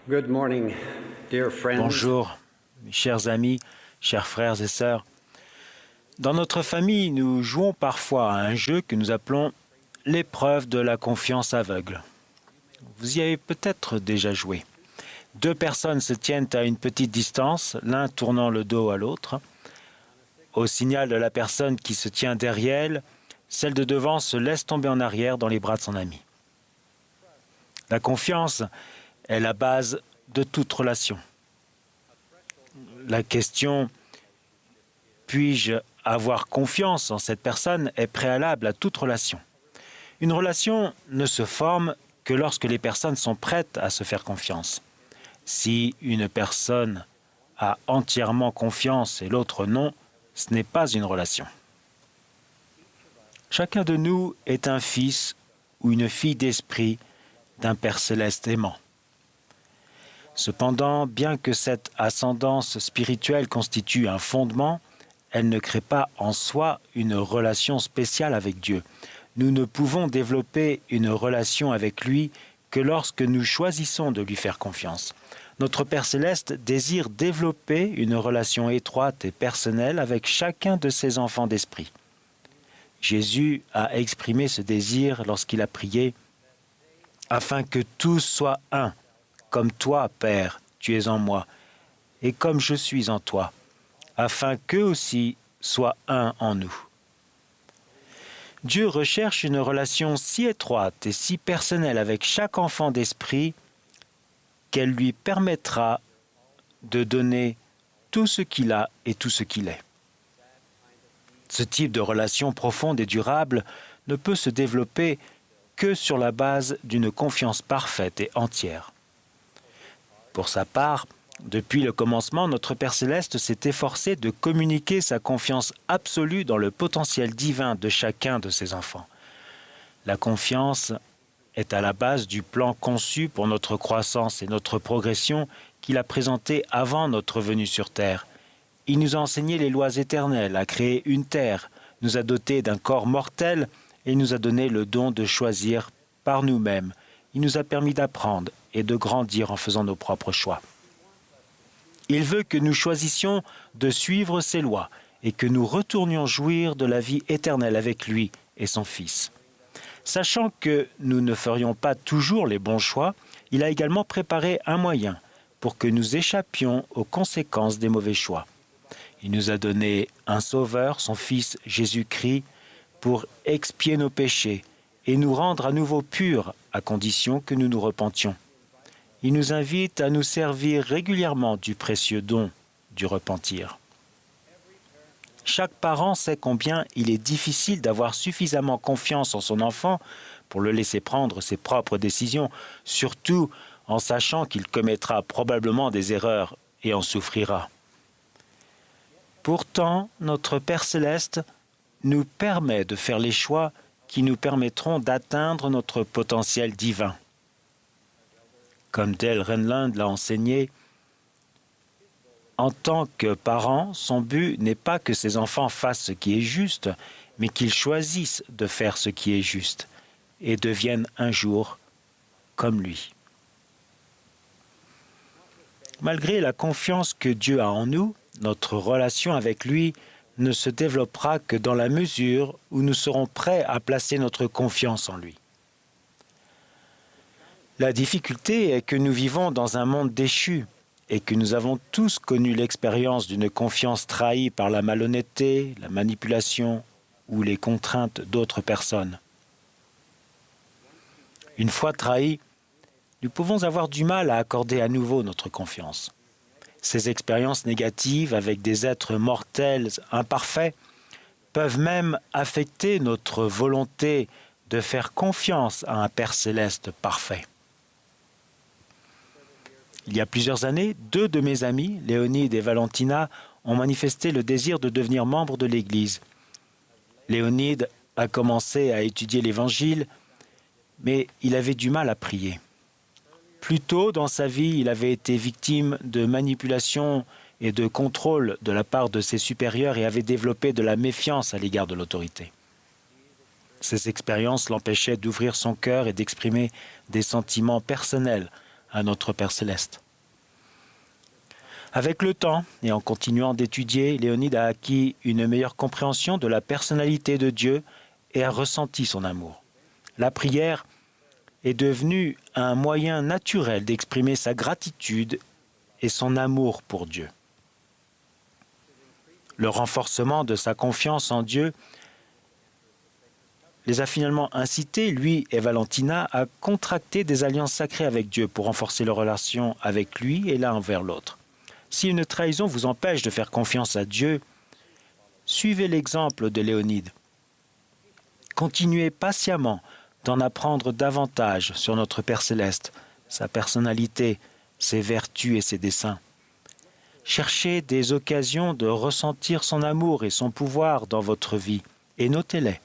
Good morning, dear friends. Bonjour, mes chers amis, chers frères et sœurs. Dans notre famille, nous jouons parfois à un jeu que nous appelons l'épreuve de la confiance aveugle. Vous y avez peut-être déjà joué. Deux personnes se tiennent à une petite distance, l'un tournant le dos à l'autre. Au signal de la personne qui se tient derrière elle, celle de devant se laisse tomber en arrière dans les bras de son ami. La confiance est la base de toute relation. La question « puis-je avoir confiance en cette personne » est préalable à toute relation. Une relation ne se forme que lorsque les personnes sont prêtes à se faire confiance. Si une personne a entièrement confiance et l'autre non, ce n'est pas une relation. Chacun de nous est un fils ou une fille d'esprit d'un Père céleste aimant. Cependant, bien que cette ascendance spirituelle constitue un fondement, elle ne crée pas en soi une relation spéciale avec Dieu. Nous ne pouvons développer une relation avec lui que lorsque nous choisissons de lui faire confiance. Notre Père céleste désire développer une relation étroite et personnelle avec chacun de ses enfants d'esprit. Jésus a exprimé ce désir lorsqu'il a prié « Afin que tous soient un, comme toi, Père, tu es en moi, et comme je suis en toi, afin qu'eux aussi soient un en nous. » Dieu recherche une relation si étroite et si personnelle avec chaque enfant d'esprit qu'elle lui permettra de donner tout ce qu'il a et tout ce qu'il est. Ce type de relation profonde et durable ne peut se développer que sur la base d'une confiance parfaite et entière. Pour sa part, depuis le commencement, notre Père céleste s'est efforcé de communiquer sa confiance absolue dans le potentiel divin de chacun de ses enfants. La confiance est à la base du plan conçu pour notre croissance et notre progression qu'il a présenté avant notre venue sur terre. Il nous a enseigné les lois éternelles, a créé une terre, nous a dotés d'un corps mortel et nous a donné le don de choisir par nous-mêmes. Il nous a permis d'apprendre et de grandir en faisant nos propres choix. Il veut que nous choisissions de suivre ses lois et que nous retournions jouir de la vie éternelle avec lui et son Fils. Sachant que nous ne ferions pas toujours les bons choix, il a également préparé un moyen pour que nous échappions aux conséquences des mauvais choix. Il nous a donné un Sauveur, son Fils Jésus-Christ, pour expier nos péchés et nous rendre à nouveau purs, à condition que nous nous repentions. Il nous invite à nous servir régulièrement du précieux don du repentir. Chaque parent sait combien il est difficile d'avoir suffisamment confiance en son enfant pour le laisser prendre ses propres décisions, surtout en sachant qu'il commettra probablement des erreurs et en souffrira. Pourtant, notre Père céleste nous permet de faire les choix qui nous permettront d'atteindre notre potentiel divin. Comme Dale Renland l'a enseigné, en tant que parent, son but n'est pas que ses enfants fassent ce qui est juste, mais qu'ils choisissent de faire ce qui est juste et deviennent un jour comme lui. Malgré la confiance que Dieu a en nous, notre relation avec lui ne se développera que dans la mesure où nous serons prêts à placer notre confiance en lui. La difficulté est que nous vivons dans un monde déchu et que nous avons tous connu l'expérience d'une confiance trahie par la malhonnêteté, la manipulation ou les contraintes d'autres personnes. Une fois trahis, nous pouvons avoir du mal à accorder à nouveau notre confiance. Ces expériences négatives avec des êtres mortels imparfaits peuvent même affecter notre volonté de faire confiance à un Père céleste parfait. Il y a plusieurs années, 2 de mes amis, Léonide et Valentina, ont manifesté le désir de devenir membres de l'Église. Léonide a commencé à étudier l'Évangile, mais il avait du mal à prier. Plus tôt dans sa vie, il avait été victime de manipulation et de contrôle de la part de ses supérieurs et avait développé de la méfiance à l'égard de l'autorité. Ces expériences l'empêchaient d'ouvrir son cœur et d'exprimer des sentiments personnels à notre Père céleste. Avec le temps, et en continuant d'étudier, Léonide a acquis une meilleure compréhension de la personnalité de Dieu et a ressenti son amour. La prière est devenue un moyen naturel d'exprimer sa gratitude et son amour pour Dieu. Le renforcement de sa confiance en Dieu les a finalement incités, lui et Valentina, à contracter des alliances sacrées avec Dieu pour renforcer leur relation avec lui et l'un envers l'autre. Si une trahison vous empêche de faire confiance à Dieu, suivez l'exemple de Léonide. Continuez patiemment d'en apprendre davantage sur notre Père céleste, sa personnalité, ses vertus et ses desseins. Cherchez des occasions de ressentir son amour et son pouvoir dans votre vie et notez-les.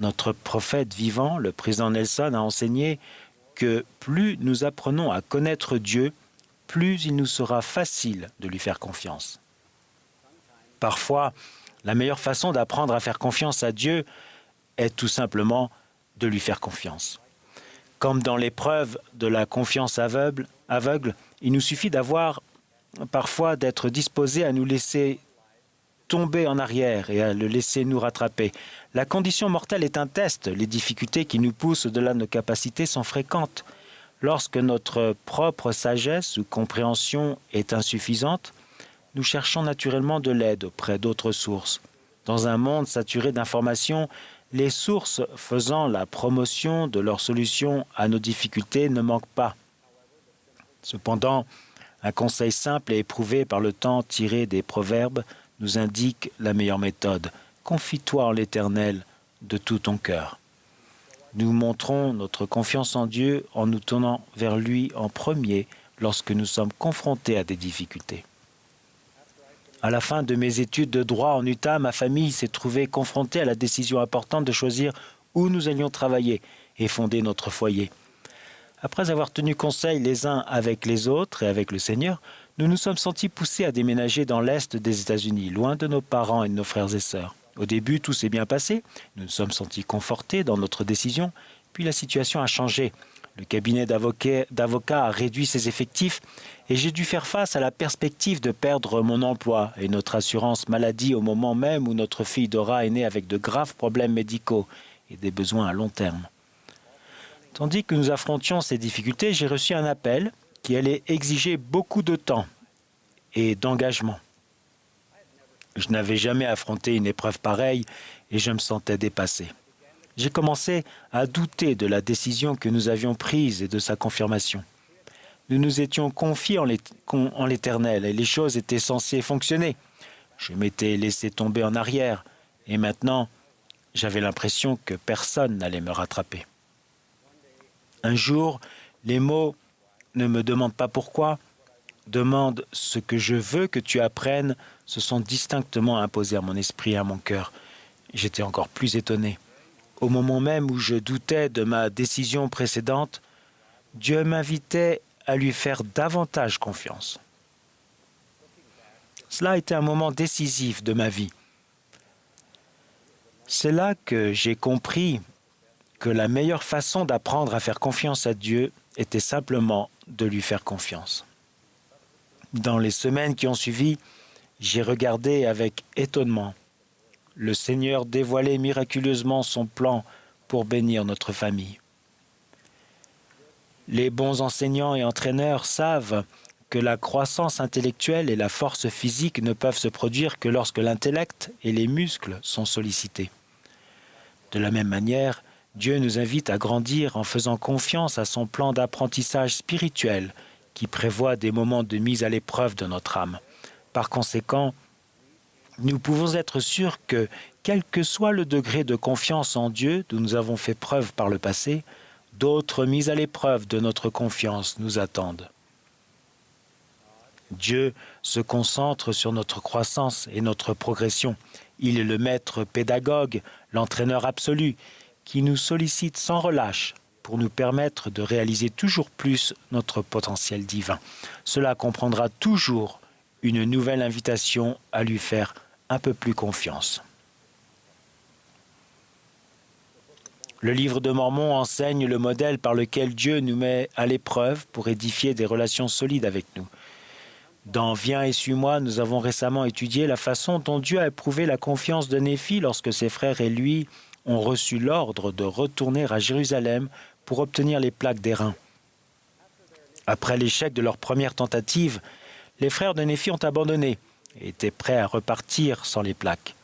Notre prophète vivant, le président Nelson, a enseigné que plus nous apprenons à connaître Dieu, plus il nous sera facile de lui faire confiance. Parfois, la meilleure façon d'apprendre à faire confiance à Dieu est tout simplement de lui faire confiance. Comme dans l'épreuve de la confiance aveugle, il nous suffit parfois d'être disposé à nous laisser tomber en arrière et à le laisser nous rattraper. La condition mortelle est un test. Les difficultés qui nous poussent au-delà de nos capacités sont fréquentes. Lorsque notre propre sagesse ou compréhension est insuffisante, nous cherchons naturellement de l'aide auprès d'autres sources. Dans un monde saturé d'informations, les sources faisant la promotion de leurs solutions à nos difficultés ne manquent pas. Cependant, un conseil simple et éprouvé par le temps tiré des proverbes nous indique la meilleure méthode. Confie-toi en l'Éternel de tout ton cœur. Nous montrons notre confiance en Dieu en nous tournant vers lui en premier lorsque nous sommes confrontés à des difficultés. À la fin de mes études de droit en Utah, ma famille s'est trouvée confrontée à la décision importante de choisir où nous allions travailler et fonder notre foyer. Après avoir tenu conseil les uns avec les autres et avec le Seigneur, nous nous sommes sentis poussés à déménager dans l'Est des États-Unis, loin de nos parents et de nos frères et sœurs. Au début, tout s'est bien passé. Nous nous sommes sentis confortés dans notre décision. Puis la situation a changé. Le cabinet d'avocats a réduit ses effectifs et j'ai dû faire face à la perspective de perdre mon emploi et notre assurance maladie au moment même où notre fille Dora est née avec de graves problèmes médicaux et des besoins à long terme. Tandis que nous affrontions ces difficultés, j'ai reçu un appel qui allait exiger beaucoup de temps et d'engagement. Je n'avais jamais affronté une épreuve pareille et je me sentais dépassé. J'ai commencé à douter de la décision que nous avions prise et de sa confirmation. Nous nous étions confiés en l'Éternel et les choses étaient censées fonctionner. Je m'étais laissé tomber en arrière et maintenant, j'avais l'impression que personne n'allait me rattraper. Un jour, les mots « ne me demande pas pourquoi »,« demande ce que je veux que tu apprennes » se sont distinctement imposés à mon esprit et à mon cœur. J'étais encore plus étonné. Au moment même où je doutais de ma décision précédente, Dieu m'invitait à lui faire davantage confiance. Cela a été un moment décisif de ma vie. C'est là que j'ai compris que la meilleure façon d'apprendre à faire confiance à Dieu était simplement de lui faire confiance. Dans les semaines qui ont suivi, j'ai regardé avec étonnement le Seigneur dévoiler miraculeusement son plan pour bénir notre famille. Les bons enseignants et entraîneurs savent que la croissance intellectuelle et la force physique ne peuvent se produire que lorsque l'intellect et les muscles sont sollicités. De la même manière, Dieu nous invite à grandir en faisant confiance à son plan d'apprentissage spirituel qui prévoit des moments de mise à l'épreuve de notre âme. Par conséquent, nous pouvons être sûrs que, quel que soit le degré de confiance en Dieu dont nous avons fait preuve par le passé, d'autres mises à l'épreuve de notre confiance nous attendent. Dieu se concentre sur notre croissance et notre progression. Il est le maître pédagogue, l'entraîneur absolu, qui nous sollicite sans relâche pour nous permettre de réaliser toujours plus notre potentiel divin. Cela comprendra toujours une nouvelle invitation à lui faire un peu plus confiance. Le livre de Mormon enseigne le modèle par lequel Dieu nous met à l'épreuve pour édifier des relations solides avec nous. Dans Viens et suis-moi, nous avons récemment étudié la façon dont Dieu a éprouvé la confiance de Néphi lorsque ses frères et lui ont reçu l'ordre de retourner à Jérusalem pour obtenir les plaques d'airain. Après l'échec de leur première tentative, les frères de Néphi ont abandonné et étaient prêts à repartir sans les plaques.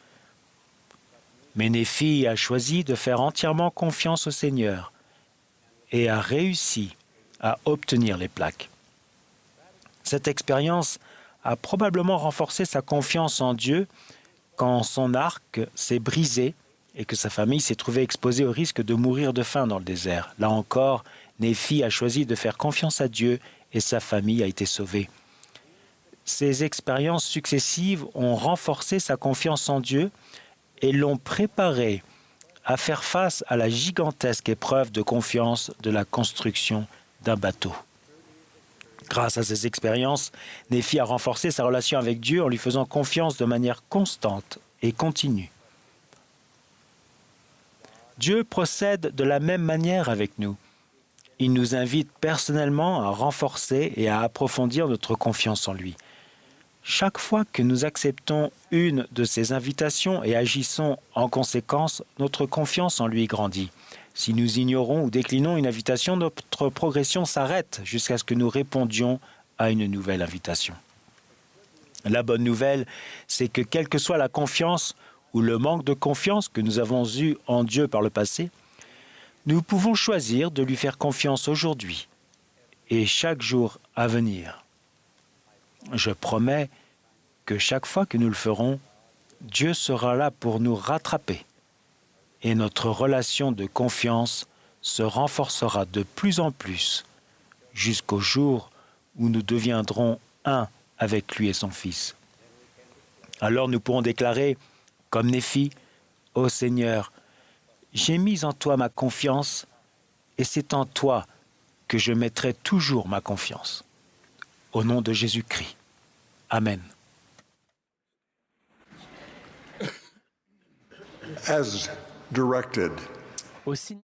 Mais Néphi a choisi de faire entièrement confiance au Seigneur et a réussi à obtenir les plaques. Cette expérience a probablement renforcé sa confiance en Dieu quand son arc s'est brisé et que sa famille s'est trouvée exposée au risque de mourir de faim dans le désert. Là encore, Néphi a choisi de faire confiance à Dieu et sa famille a été sauvée. Ces expériences successives ont renforcé sa confiance en Dieu et l'ont préparé à faire face à la gigantesque épreuve de confiance de la construction d'un bateau. Grâce à ces expériences, Néphi a renforcé sa relation avec Dieu en lui faisant confiance de manière constante et continue. Dieu procède de la même manière avec nous. Il nous invite personnellement à renforcer et à approfondir notre confiance en lui. Chaque fois que nous acceptons une de ces invitations et agissons en conséquence, notre confiance en lui grandit. Si nous ignorons ou déclinons une invitation, notre progression s'arrête jusqu'à ce que nous répondions à une nouvelle invitation. La bonne nouvelle, c'est que quelle que soit la confiance ou le manque de confiance que nous avons eu en Dieu par le passé, nous pouvons choisir de lui faire confiance aujourd'hui et chaque jour à venir. Je promets que chaque fois que nous le ferons, Dieu sera là pour nous rattraper et notre relation de confiance se renforcera de plus en plus jusqu'au jour où nous deviendrons un avec lui et son Fils. Alors nous pourrons déclarer, comme Néphi, « Ô Seigneur, j'ai mis en toi ma confiance et c'est en toi que je mettrai toujours ma confiance. » Au nom de Jésus-Christ. Amen. As directed. Aussi